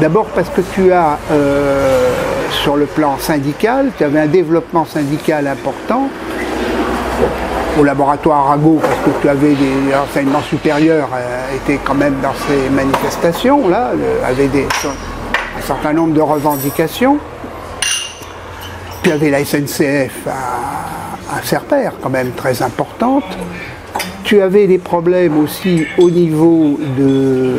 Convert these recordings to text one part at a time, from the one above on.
D'abord parce que tu as, sur le plan syndical, tu avais un développement syndical important. Au laboratoire Arago, parce que tu avais des enseignements supérieurs étaient quand même dans ces manifestations-là, avaient un certain nombre de revendications. Tu avais la SNCF à Cerbère, quand même très importante. Tu avais des problèmes aussi au niveau de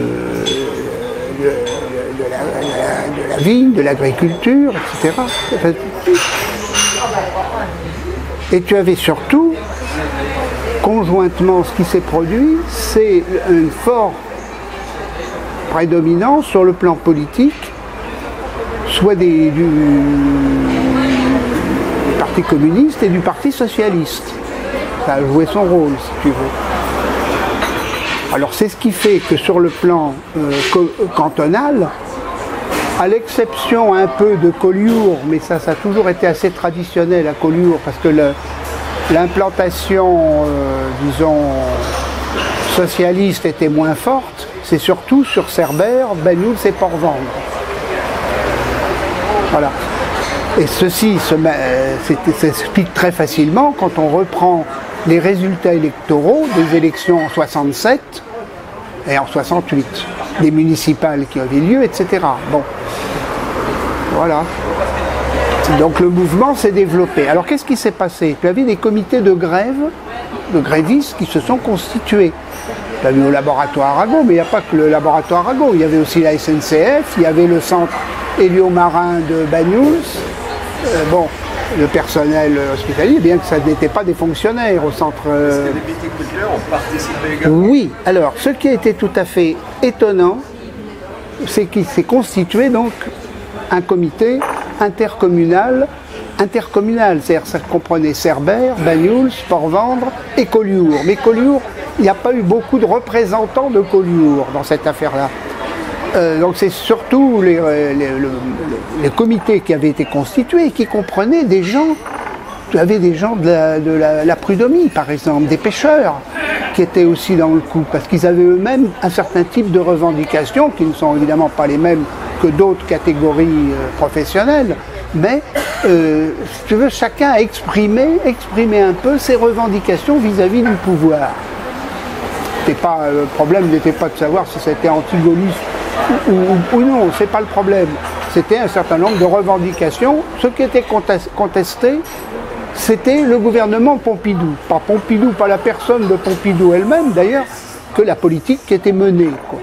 la vigne, de l'agriculture, etc. Et tu avais surtout, conjointement, ce qui s'est produit, c'est une forte prédominance sur le plan politique, soit du Parti communiste et du Parti socialiste. Ça a joué son rôle, si tu veux. Alors c'est ce qui fait que sur le plan cantonal, à l'exception un peu de Collioure, mais ça a toujours été assez traditionnel à Collioure, parce que l'implantation, disons, socialiste était moins forte, c'est surtout sur Cerbère, Banyuls et Port-Vendre. Voilà. Et ceci s'explique très facilement quand on reprend les résultats électoraux des élections en 67 et en 68, des municipales qui avaient lieu, etc. Bon, voilà. Donc le mouvement s'est développé. Alors qu'est-ce qui s'est passé? Tu avais des comités de grève, de grévistes qui se sont constitués. Tu as vu au laboratoire Arago, mais il n'y a pas que le laboratoire Arago. Il y avait aussi la SNCF, il y avait le centre héliomarin de Banyuls. Bon, le personnel hospitalier, bien que ça n'était pas des fonctionnaires au centre. Est-ce que les viticulteurs ont participé également? Oui, alors ce qui a été tout à fait étonnant, c'est qu'il s'est constitué donc un comité intercommunal, c'est-à-dire ça comprenait Cerbère, Banyuls, Port-Vendre et Collioure. Mais Collioure, il n'y a pas eu beaucoup de représentants de Collioure dans cette affaire-là. Donc c'est surtout les comités qui avaient été constitués et qui comprenaient des gens, tu avais des gens de la prud'homie par exemple, des pêcheurs qui étaient aussi dans le coup, parce qu'ils avaient eux-mêmes un certain type de revendications qui ne sont évidemment pas les mêmes que d'autres catégories professionnelles, mais si tu veux, chacun a exprimé un peu ses revendications vis-à-vis du pouvoir. Le problème n'était pas de savoir si c'était anti-gaulliste ou non, c'est pas le problème. C'était un certain nombre de revendications. Ce qui était contesté, c'était le gouvernement Pompidou. Pas Pompidou, pas la personne de Pompidou elle-même d'ailleurs, que la politique qui était menée, quoi.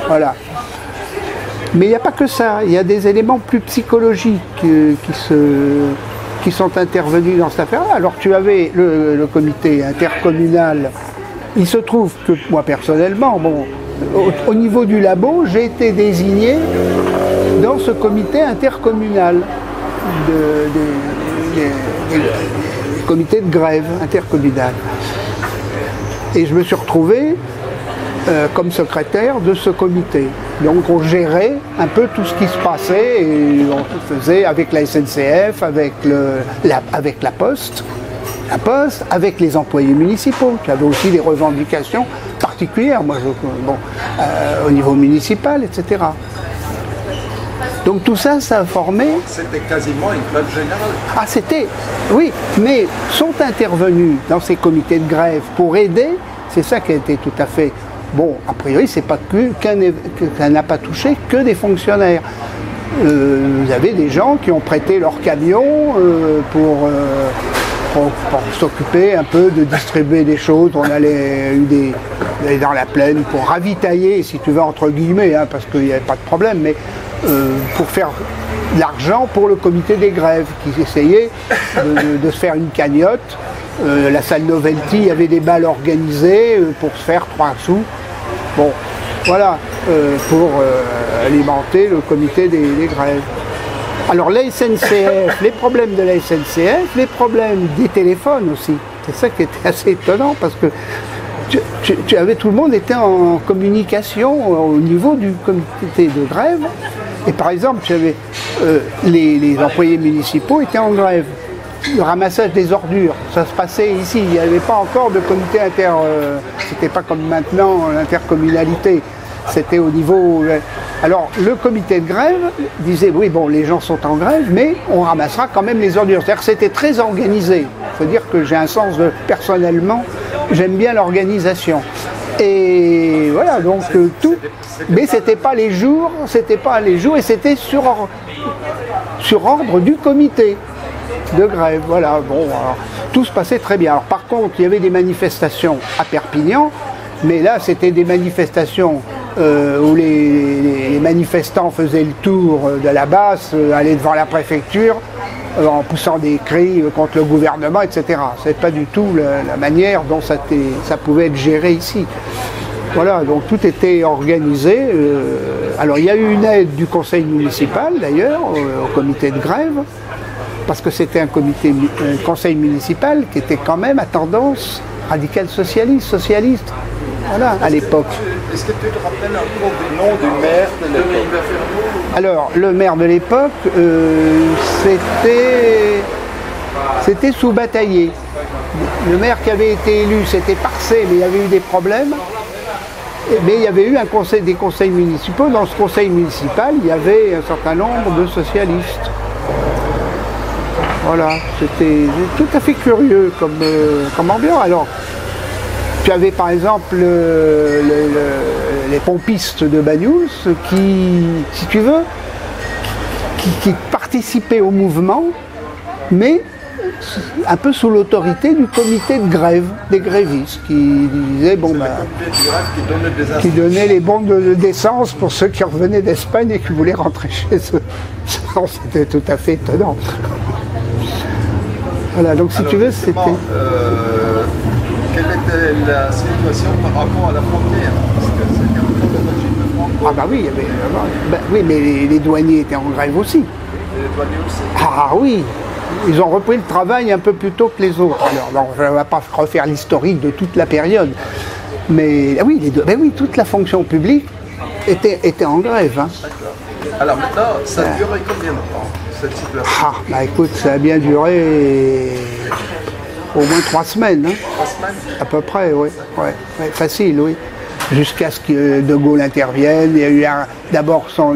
Voilà. Mais il n'y a pas que ça, il y a des éléments plus psychologiques qui sont intervenus dans cette affaire-là. Alors tu avais le comité intercommunal. Il se trouve que moi personnellement, bon, au niveau du labo, j'ai été désigné dans ce comité intercommunal, des comités de grève intercommunal. Et je me suis retrouvé comme secrétaire de ce comité. Donc on gérait un peu tout ce qui se passait et on le faisait avec la SNCF, avec la Poste, avec les employés municipaux. Tu avais aussi des revendications particulières, au niveau municipal, etc. Donc tout ça, ça a formé... C'était quasiment une grève générale. Ah, oui, mais sont intervenus dans ces comités de grève pour aider, c'est ça qui a été tout à fait... Bon, a priori, c'est pas qu'un n'a pas touché que des fonctionnaires. Vous avez des gens qui ont prêté leur camion pour s'occuper un peu de distribuer des choses. On allait dans la plaine pour ravitailler, si tu veux, entre guillemets, hein, parce qu'il n'y avait pas de problème, mais pour faire de l'argent pour le comité des grèves, qui essayait de se faire une cagnotte. La salle Novelty avait des balles organisées pour se faire 3 sous. Bon, voilà, pour alimenter le comité des grèves. Alors la SNCF, les problèmes de la SNCF, les problèmes des téléphones aussi. C'est ça qui était assez étonnant parce que tout le monde était en communication au niveau du comité de grève. Et par exemple, les employés municipaux étaient en grève. Le ramassage des ordures, ça se passait ici. Il n'y avait pas encore de comité c'était pas comme maintenant l'intercommunalité. C'était au niveau Alors, le comité de grève disait, oui, bon, les gens sont en grève, mais on ramassera quand même les ordures. C'est-à-dire que c'était très organisé. Il faut dire que j'ai un sens de, personnellement, j'aime bien l'organisation. Et voilà, donc tout. Mais c'était pas les jours, et c'était sur ordre du comité de grève. Voilà, bon, alors, tout se passait très bien. Alors, par contre, il y avait des manifestations à Perpignan, mais là, c'était des manifestations où les manifestants faisaient le tour de la Basse, allaient devant la préfecture, en poussant des cris contre le gouvernement, etc. C'est pas du tout la manière dont ça pouvait être géré ici. Voilà, donc tout était organisé. Alors il y a eu une aide du conseil municipal d'ailleurs, au comité de grève, parce que c'était un conseil municipal qui était quand même à tendance radicale socialiste, voilà, à l'époque. Est-ce que tu te rappelles encore du nom du maire de l'époque? Alors, le maire de l'époque, c'était Sous-Bataillé. Le maire qui avait été élu, c'était Parcé, mais il y avait eu des problèmes. Mais il y avait eu des conseils municipaux. Dans ce conseil municipal, il y avait un certain nombre de socialistes. Voilà, c'était tout à fait curieux comme ambiance. Alors, tu avais par exemple les pompistes de Banyuls qui, si tu veux, qui participaient au mouvement, mais un peu sous l'autorité du comité de grève, des grévistes, qui disaient, bon ben, qui donnait les bons d'essence pour ceux qui revenaient d'Espagne et qui voulaient rentrer chez eux. C'était tout à fait étonnant. Voilà, donc si alors, tu veux, c'était... quelle était la situation par rapport à la frontière? Parce que c'est comme ça la Belgique de Franco. Ah bah oui, oui, mais les douaniers étaient en grève aussi. Et les douaniers aussi? Ah oui, ils ont repris le travail un peu plus tôt que les autres. Alors, je ne vais pas refaire l'historique de toute la période. Mais oui, toute la fonction publique était en grève. Hein. D'accord. Alors maintenant, ça a duré combien de temps, cette situation? Ah, bah écoute, ça a bien duré au moins 3 semaines. Hein. 3 semaines? À peu près, oui. Ouais, facile, oui. Jusqu'à ce que De Gaulle intervienne. Il y a eu d'abord son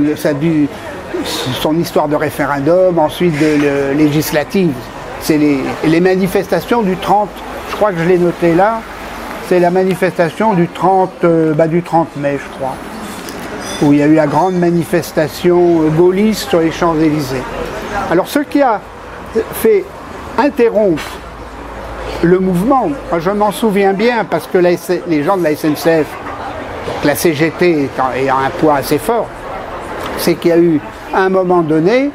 histoire de référendum, ensuite de législative. C'est les manifestations du 30, je crois que je l'ai noté là, c'est la manifestation du 30 mai, je crois, où il y a eu la grande manifestation gaulliste sur les Champs-Élysées. Alors ce qui a fait interrompre le mouvement, je m'en souviens bien parce que les gens de la SNCF, donc la CGT ayant un poids assez fort, c'est qu'il y a eu à un moment donné,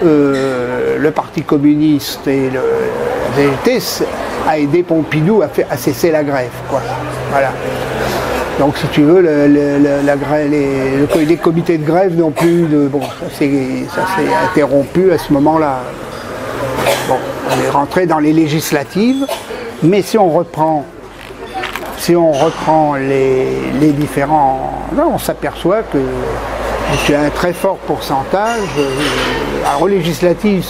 le Parti communiste et la CGT a aidé Pompidou à cesser la grève, quoi. Voilà. Donc si tu veux, les comités de grève n'ont plus de... Bon, ça s'est interrompu à ce moment-là. Bon, on est rentré dans les législatives, mais si on reprend les différents... Là, on s'aperçoit que tu as un très fort pourcentage. Alors aux législatives,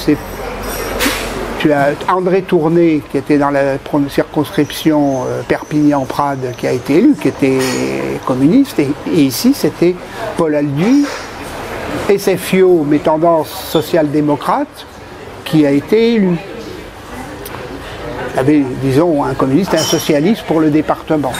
tu as André Tourné qui était dans la circonscription Perpignan-Prades qui a été élu, qui était communiste, et ici c'était Paul Alduy, SFIO, mais tendance social-démocrate, qui a été élu. Il y avait, disons, un communiste et un socialiste pour le département.